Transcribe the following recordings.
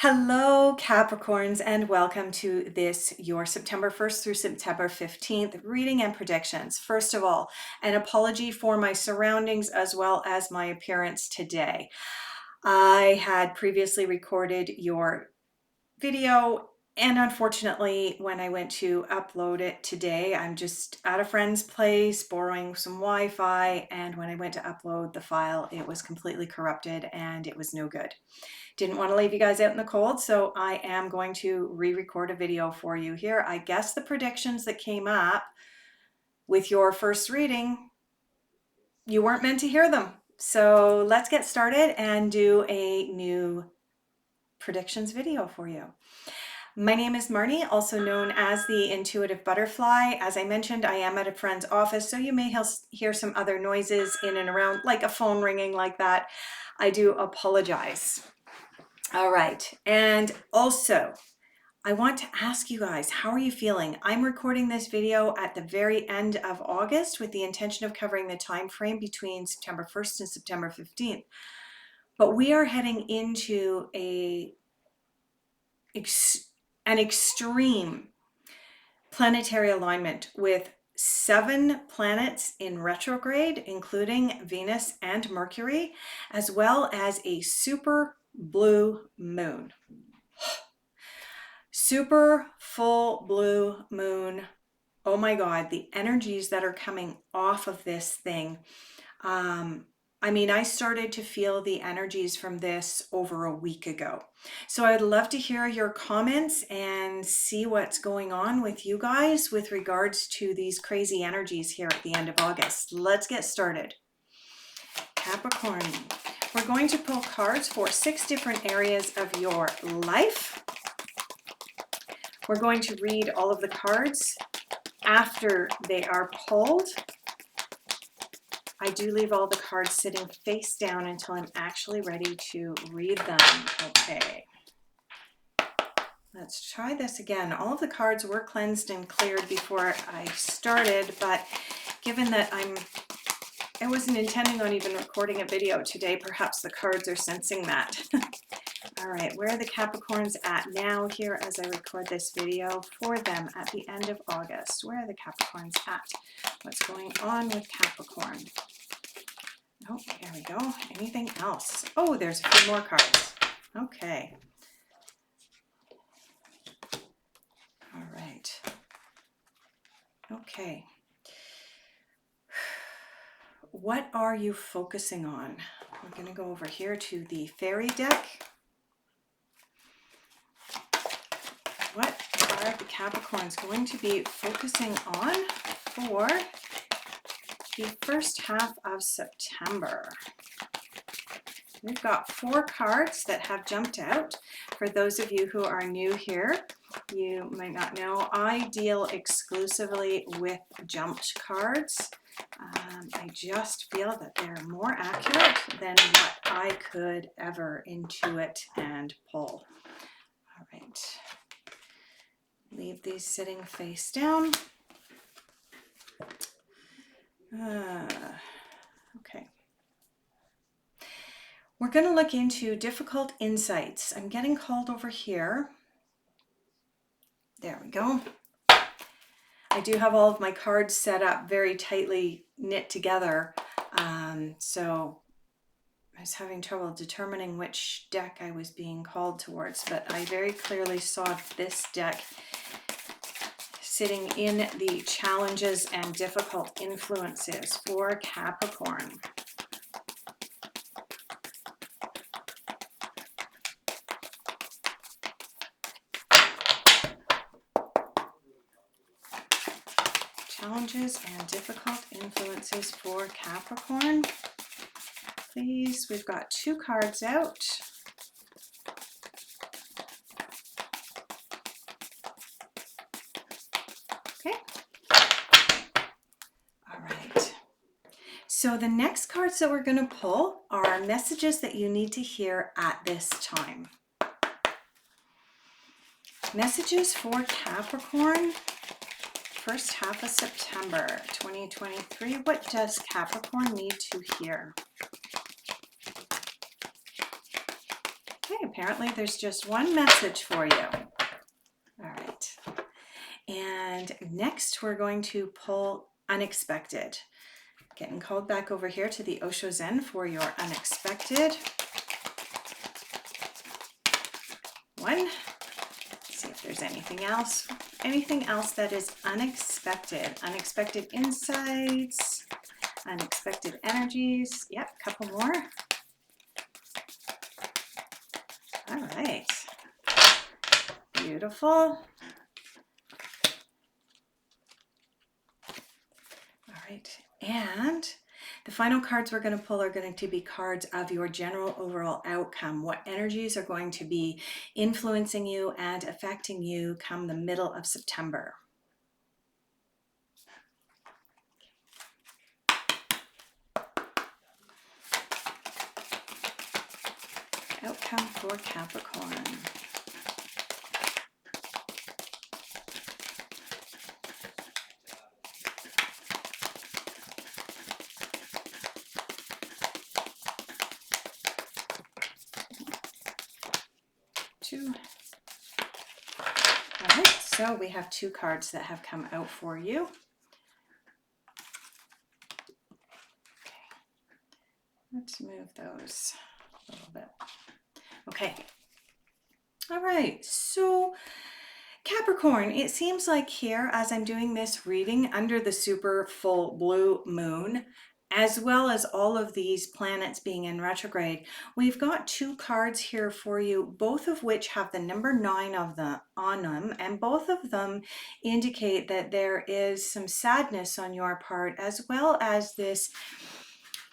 Hello, Capricorns, and welcome to this, your September 1st through September 15th reading and predictions. First of all, an apology for my surroundings as well as my appearance today. I had previously recorded your video, and unfortunately, when I went to upload it today, I'm just at a friend's place borrowing some Wi-Fi, and when I went to upload the file, it was completely corrupted and it was no good. Didn't want to leave you guys out in the cold, so I am going to re-record a video for you here. I guess the predictions that came up with your first reading, you weren't meant to hear them. So let's get started and do a new predictions video for you. My name is Marnie, also known as the Intuitive Butterfly. As I mentioned, I am at a friend's office, so you may hear some other noises in and around, like a phone ringing like that. I do apologize. All right, and also I want to ask you guys, how are you feeling? I'm recording this video at the very end of August with the intention of covering the time frame between September 1st and September 15th. But we are heading into an extreme planetary alignment with 7 planets in retrograde, including Venus and Mercury, as well as a super blue moon. Super full blue moon. Oh my God, the energies that are coming off of this thing. I mean, I started to feel the energies from this over a week ago. So I'd love to hear your comments and see what's going on with you guys with regards to these crazy energies here at the end of August. Let's get started. Capricorn, we're going to pull cards for 6 different areas of your life. We're going to read all of the cards after they are pulled. I do leave all the cards sitting face down until I'm actually ready to read them. Okay. Let's try this again. All of the cards were cleansed and cleared before I started, but given that I wasn't intending on even recording a video today, perhaps the cards are sensing that. All right, where are the Capricorns at now here as I record this video for them at the end of August? Where are the Capricorns at? What's going on with Capricorn? Oh, here we go. Anything else? Oh, there's a few more cards. Okay. All right. Okay. What are you focusing on? We're going to go over here to the fairy deck. What are the Capricorns going to be focusing on for the first half of September? We've got 4 cards that have jumped out. For those of you who are new here, you might not know, I deal exclusively with jumped cards. I just feel that they're more accurate than what I could ever intuit and pull. All right. Leave these sitting face down. Okay. We're going to look into difficult insights. I'm getting called over here. There we go. I do have all of my cards set up very tightly knit together. So I was having trouble determining which deck I was being called towards, but I very clearly saw this deck sitting in the challenges and difficult influences for Capricorn. Challenges and difficult influences for Capricorn. Please, we've got 2 cards out. Okay. All right. So the next cards that we're going to pull are messages that you need to hear at this time. Messages for Capricorn. First half of September 2023. What does Capricorn need to hear? Okay. apparently there's just one message for you. All right. And next we're going to pull unexpected. Getting called back over here to the Osho Zen for your unexpected. One. Let's see if there's anything else. Anything else that is unexpected. Unexpected insights, unexpected energies. Yep, a couple more. All right. Beautiful. All right. And the final cards we're going to pull are going to be cards of your general overall outcome. What energies are going to be influencing you and affecting you come the middle of September. Outcome for Capricorn. Two. All right, so we have two cards that have come out for you. Okay. Let's move those a little bit. Okay. All right, so Capricorn, it seems like here as I'm doing this reading under the super full blue moon, as well as all of these planets being in retrograde, we've got two cards here for you, both of which have the number 9 on them, and both of them indicate that there is some sadness on your part, as well as this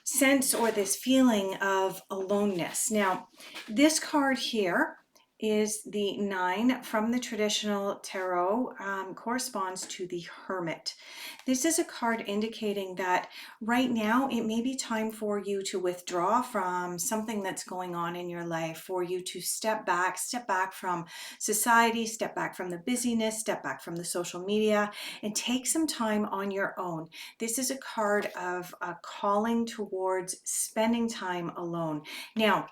sense or this feeling of aloneness. Now, this card here is the 9 from the traditional tarot, corresponds to the Hermit. This is a card indicating that right now it may be time for you to withdraw from something that's going on in your life, for you to step back from society, step back from the busyness, step back from the social media, and take some time on your own. This is a card of a calling towards spending time alone. Now,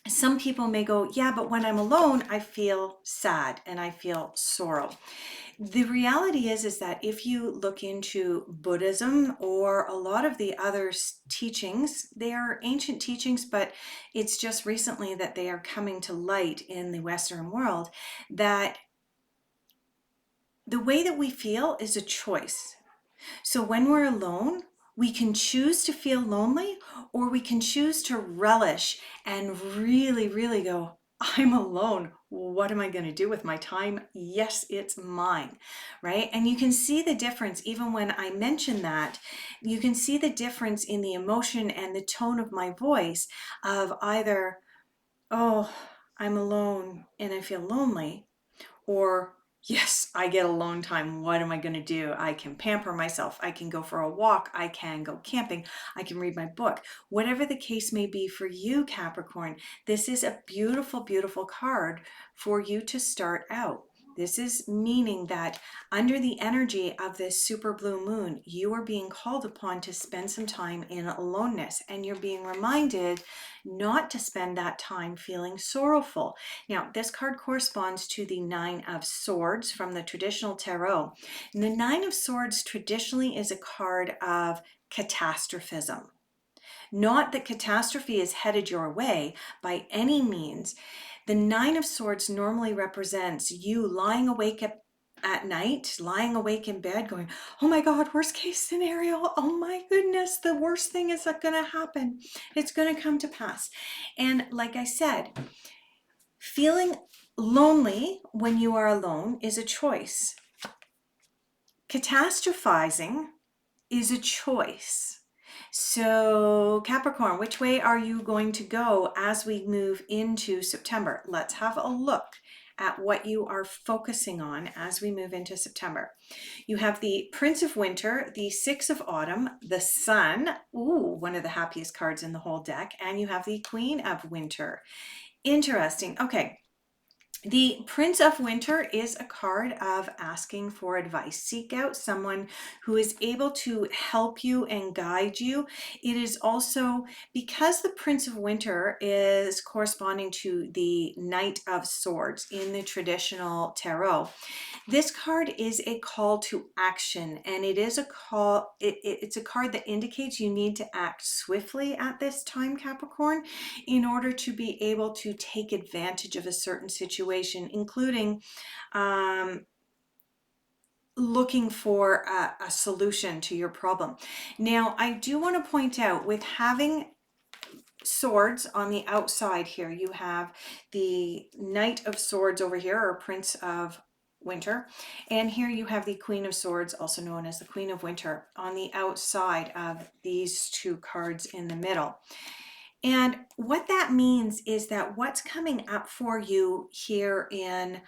some people may go, yeah, but when I'm alone, I feel sad and I feel sorrow. The reality is that if you look into Buddhism or a lot of the other teachings, they are ancient teachings, but it's just recently that they are coming to light in the Western world, that the way that we feel is a choice. So when we're alone, we can choose to feel lonely, or we can choose to relish and really, really go, I'm alone. What am I going to do with my time? Yes, it's mine, right? And you can see the difference. Even when I mention that, you can see the difference in the emotion and the tone of my voice of either, oh, I'm alone and I feel lonely, or yes, I get alone time. What am I going to do? I can pamper myself. I can go for a walk. I can go camping. I can read my book. Whatever the case may be for you, Capricorn, this is a beautiful, beautiful card for you to start out. This is meaning that under the energy of this super blue moon, you are being called upon to spend some time in aloneness, and you're being reminded not to spend that time feeling sorrowful. Now, this card corresponds to the 9 of Swords from the traditional tarot. And the 9 of Swords traditionally is a card of catastrophism. Not that catastrophe is headed your way by any means. The 9 of Swords normally represents you lying awake at night, lying awake in bed going, oh my God, worst case scenario. Oh my goodness, the worst thing is going to happen. It's going to come to pass. And like I said, feeling lonely when you are alone is a choice. Catastrophizing is a choice. So Capricorn, which way are you going to go as we move into September? Let's have a look at what you are focusing on as we move into September. You have the Prince of Winter, the 6 of Autumn, the Sun, ooh, one of the happiest cards in the whole deck, and you have the Queen of Winter. Interesting. Okay. The Prince of Winter is a card of asking for advice. Seek out someone who is able to help you and guide you. It is also because the Prince of Winter is corresponding to the Knight of Swords in the traditional tarot. This card is a call to action, and it is a call, it's a card that indicates you need to act swiftly at this time, Capricorn, in order to be able to take advantage of a certain situation, including looking for a solution to your problem. Now, I do want to point out, with having swords on the outside here, you have the Knight of Swords over here, or Prince of Winter, and here you have the Queen of Swords, also known as the Queen of Winter, on the outside of these two cards in the middle. And what that means is that what's coming up for you here in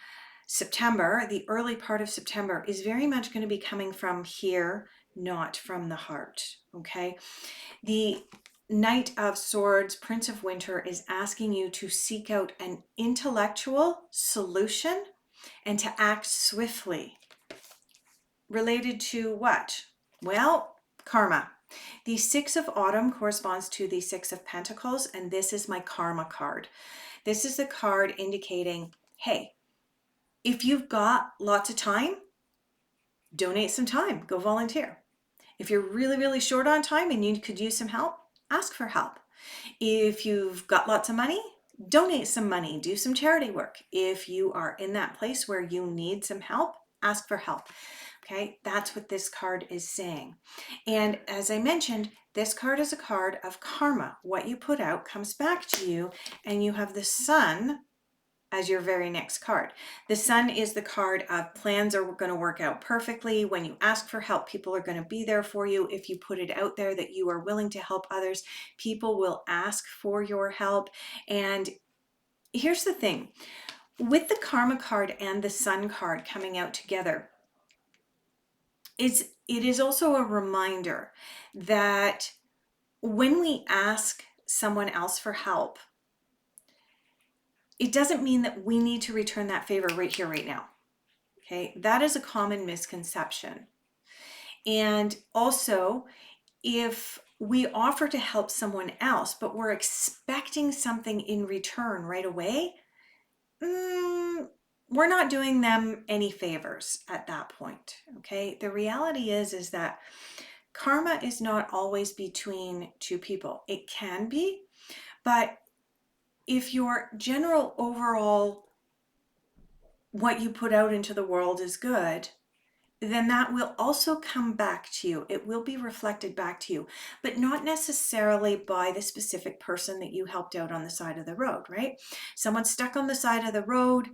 September, the early part of September, is very much going to be coming from here, not from the heart. Okay. The Knight of Swords, Prince of Winter, is asking you to seek out an intellectual solution and to act swiftly. Related to what? Well, karma. The Six of Autumn corresponds to the Six of Pentacles, and this is my karma card. This is the card indicating, hey, if you've got lots of time, donate some time, go volunteer. If you're really, really short on time and you could use some help, ask for help. If you've got lots of money, donate some money, do some charity work. If you are in that place where you need some help, ask for help. Okay, that's what this card is saying. And as I mentioned, this card is a card of karma. What you put out comes back to you, and you have the Sun as your very next card. The Sun is the card of plans are going to work out perfectly. When you ask for help, people are going to be there for you. If you put it out there that you are willing to help others, people will ask for your help. And here's the thing, with the Karma card and the Sun card coming out together, it is also a reminder that when we ask someone else for help, it doesn't mean that we need to return that favor right here, right now. Okay, that is a common misconception. And also, if we offer to help someone else, but we're expecting something in return right away, we're not doing them any favors at that point. Okay, the reality is that karma is not always between two people. It can be, but if your general overall what you put out into the world is good, then that will also come back to you. It will be reflected back to you, but not necessarily by the specific person that you helped out on the side of the road, right? Someone's stuck on the side of the road,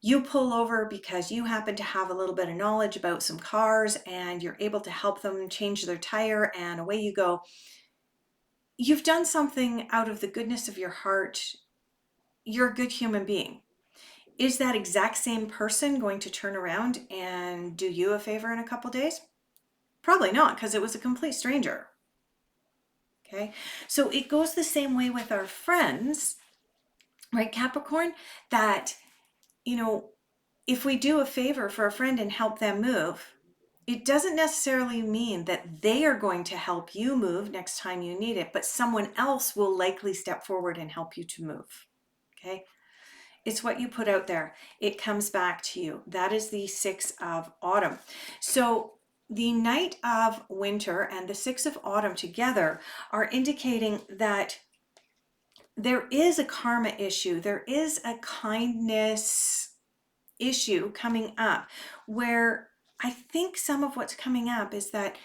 you pull over because you happen to have a little bit of knowledge about some cars and you're able to help them change their tire, and away you go. You've done something out of the goodness of your heart. You're a good human being. Is that exact same person going to turn around and do you a favor in a couple days? Probably not, because it was a complete stranger. Okay, so it goes the same way with our friends, right, Capricorn? That, if we do a favor for a friend and help them move, it doesn't necessarily mean that they are going to help you move next time you need it, but someone else will likely step forward and help you to move. Okay. It's what you put out there. It comes back to you. That is the Six of Autumn. So the Knight of Winter and the Six of Autumn together are indicating that there is a karma issue. There is a kindness issue coming up, where I think some of what's coming up is that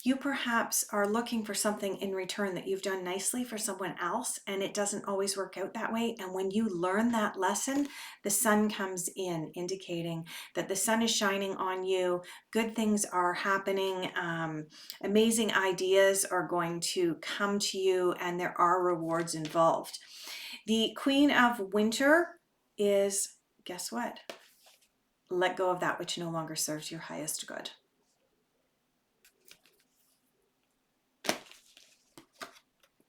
you perhaps are looking for something in return that you've done nicely for someone else, and it doesn't always work out that way. And when you learn that lesson, the Sun comes in, indicating that the sun is shining on you. Good things are happening. Amazing ideas are going to come to you, and there are rewards involved. The Queen of Winter is, guess what? Let go of that which no longer serves your highest good.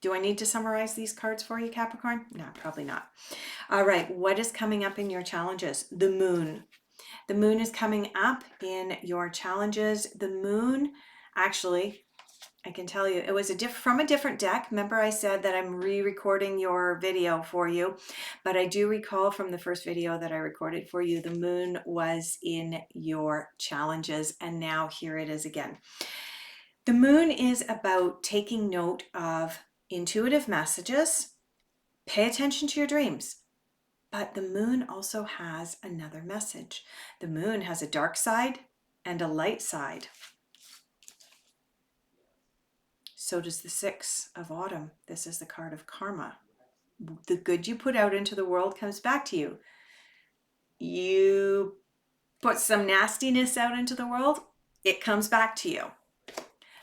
Do I need to summarize these cards for you, Capricorn? No, probably not. All right, what is coming up in your challenges? The moon. The moon is coming up in your challenges. The moon, actually, I can tell you, it was from a different deck. Remember I said that I'm re-recording your video for you, but I do recall from the first video that I recorded for you, the moon was in your challenges, and now here it is again. The moon is about taking note of intuitive messages. Pay attention to your dreams. But the moon also has another message. The moon has a dark side and a light side. So does the Six of Autumn. This is the card of karma. The good you put out into the world comes back to you. You put some nastiness out into the world, it comes back to you.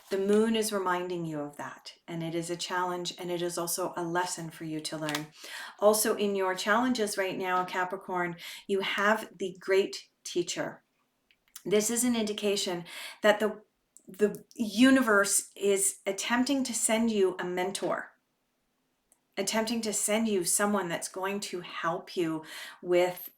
The moon is reminding you of that, and it is a challenge, and it is also a lesson for you to learn. Also in your challenges right now, Capricorn, you have the great teacher. This is an indication that the universe is attempting to send you a mentor, attempting to send you someone that's going to help you with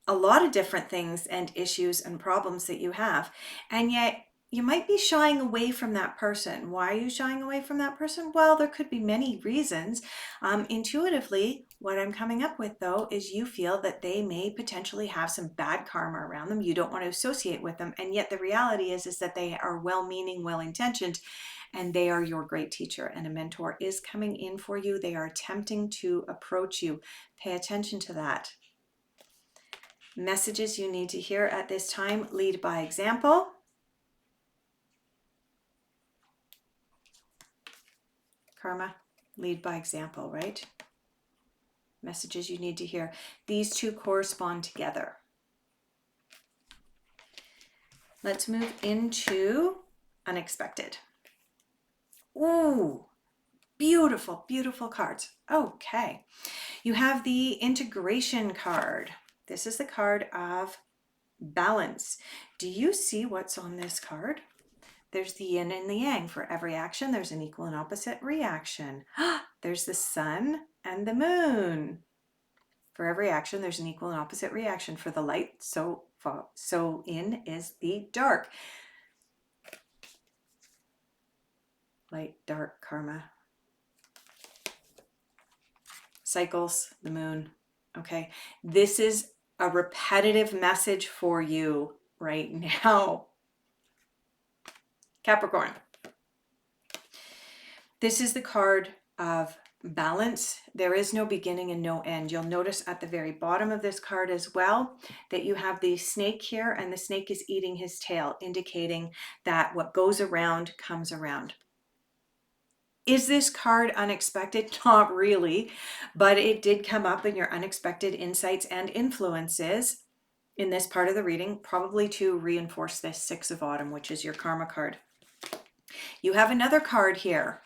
a lot of different things and issues and problems that you have. And yet you might be shying away from that person. Why are you shying away from that person? Well, there could be many reasons. Intuitively, what I'm coming up with though is you feel that they may potentially have some bad karma around them. You don't want to associate with them. And yet the reality is that they are well-meaning, well-intentioned, and they are your great teacher, and a mentor is coming in for you. They are attempting to approach you. Pay attention to that. Messages you need to hear at this time: lead by example. Karma, lead by example, right? Messages you need to hear. These two correspond together. Let's move into unexpected. Ooh, beautiful, beautiful cards. Okay, you have the integration card. This is the card of balance. Do you see what's on this card? There's the yin and the yang. For every action, there's an equal and opposite reaction. There's the sun and the moon. For every action, there's an equal and opposite reaction. For the light, so in is the dark. Light, dark, karma. Cycles, the moon. Okay, this is a repetitive message for you right now, Capricorn. This is the card of balance. There is no beginning and no end. You'll notice at the very bottom of this card as well that you have the snake here, and the snake is eating his tail, indicating that what goes around comes around. Is this card unexpected? Not really, but it did come up in your unexpected insights and influences in this part of the reading, probably to reinforce this Six of Autumn, which is your karma card. You have another card here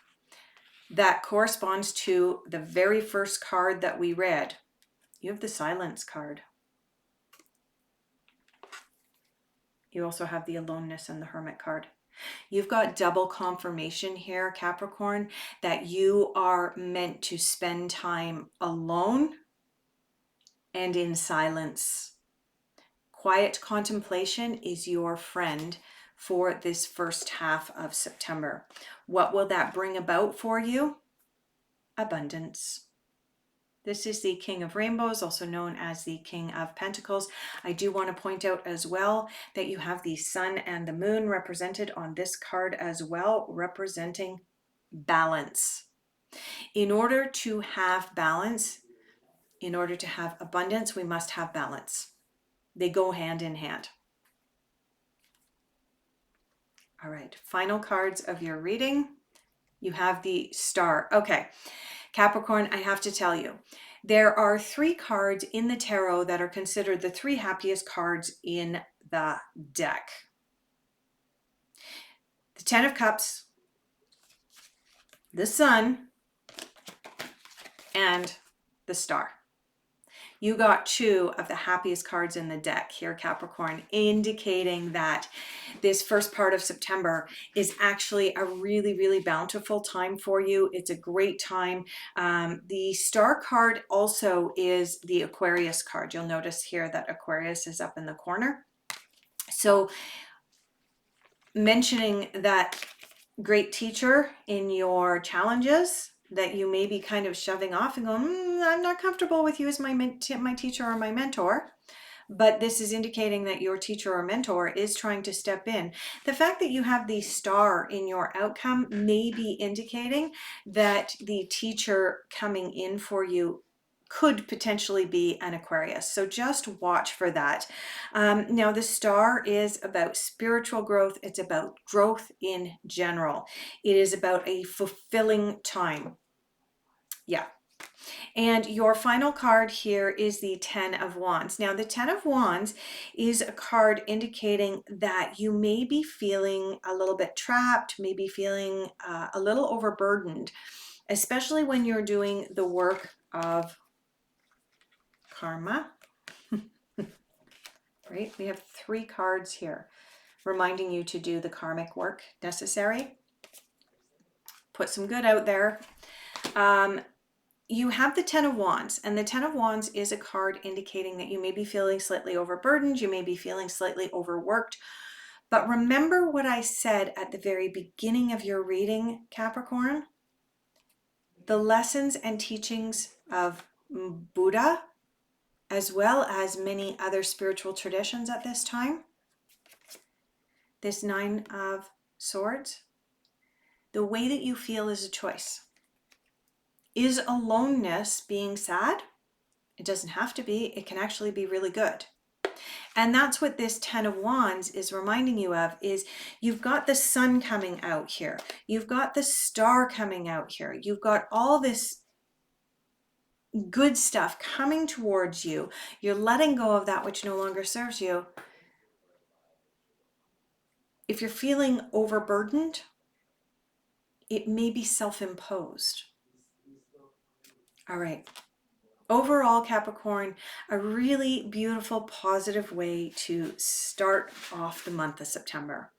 that corresponds to the very first card that we read. You have the silence card. You also have the aloneness and the hermit card. You've got double confirmation here, Capricorn, that you are meant to spend time alone and in silence. Quiet contemplation is your friend for this first half of September. What will that bring about for you? Abundance. This is the King of Rainbows, also known as the King of Pentacles. I do want to point out as well that you have the sun and the moon represented on this card as well, representing balance. In order to have balance, in order to have abundance, we must have balance. They go hand in hand. All right, final cards of your reading. You have the Star. Okay, Capricorn, I have to tell you, there are 3 cards in the tarot that are considered the 3 happiest cards in the deck. The Ten of Cups, the Sun, and the Star. You got 2 of the happiest cards in the deck here, Capricorn, indicating that this first part of September is actually a really, really bountiful time for you. It's a great time. The star card also is the Aquarius card. You'll notice here that Aquarius is up in the corner. So mentioning that great teacher in your challenges that you may be kind of shoving off and going, I'm not comfortable with you as my teacher or my mentor. But this is indicating that your teacher or mentor is trying to step in. The fact that you have the star in your outcome may be indicating that the teacher coming in for you could potentially be an Aquarius. So just watch for that. Now, the star is about spiritual growth. It's about growth in general. It is about a fulfilling time. Yeah. And your final card here is the 10 of Wands. Now, the 10 of Wands is a card indicating that you may be feeling a little bit trapped, maybe feeling a little overburdened, especially when you're doing the work of karma, right? We have 3 cards here reminding you to do the karmic work necessary. Put some good out there. You have the 10 of Wands, and the 10 of Wands is a card indicating that you may be feeling slightly overburdened, you may be feeling slightly overworked. But remember what I said at the very beginning of your reading, Capricorn? The lessons and teachings of Buddha, as well as many other spiritual traditions at this time. This 9 of Swords, the way that you feel is a choice. Is aloneness being sad? It doesn't have to be. It can actually be really good. And that's what this 10 of Wands is reminding you of, is you've got the sun coming out here. You've got the star coming out here. You've got all this good stuff coming towards you. You're letting go of that which no longer serves you. If you're feeling overburdened, it may be self-imposed. All right. Overall, Capricorn, a really beautiful, positive way to start off the month of September.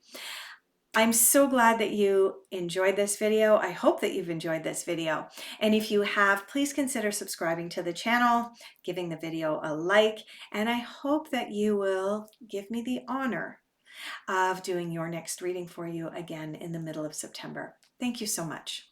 I'm so glad that you enjoyed this video. I hope that you've enjoyed this video. And if you have, please consider subscribing to the channel, giving the video a like, and I hope that you will give me the honor of doing your next reading for you again in the middle of September. Thank you so much.